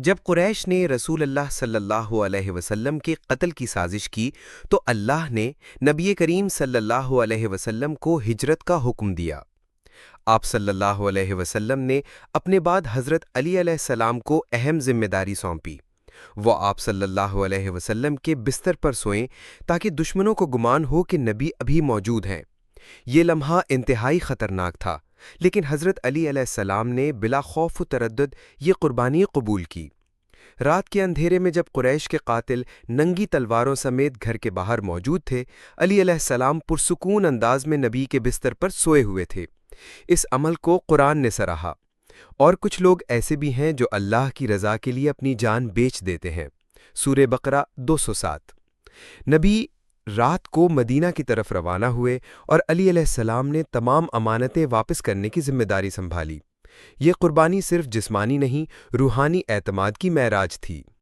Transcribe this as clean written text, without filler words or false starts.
جب قریش نے رسول اللہ صلی اللہ علیہ وسلم کے قتل کی سازش کی تو اللہ نے نبی کریم صلی اللہ علیہ وسلم کو ہجرت کا حکم دیا۔ آپ صلی اللہ علیہ وسلم نے اپنے بعد حضرت علی علیہ السلام کو اہم ذمہ داری سونپی۔ وہ آپ صلی اللہ علیہ وسلم کے بستر پر سوئیں تاکہ دشمنوں کو گمان ہو کہ نبی ابھی موجود ہیں۔ یہ لمحہ انتہائی خطرناک تھا، لیکن حضرت علی علیہ السلام نے بلا خوف و تردد یہ قربانی قبول کی۔ رات کے اندھیرے میں جب قریش کے قاتل ننگی تلواروں سمیت گھر کے باہر موجود تھے، علی علیہ السلام پرسکون انداز میں نبی کے بستر پر سوئے ہوئے تھے۔ اس عمل کو قرآن نے سراہا۔ اور کچھ لوگ ایسے بھی ہیں جو اللہ کی رضا کے لیے اپنی جان بیچ دیتے ہیں۔ سورہ بقرہ 207۔ نبی رات کو مدینہ کی طرف روانہ ہوئے اور علی علیہ السلام نے تمام امانتیں واپس کرنے کی ذمہ داری سنبھالی۔ یہ قربانی صرف جسمانی نہیں، روحانی اعتماد کی معراج تھی۔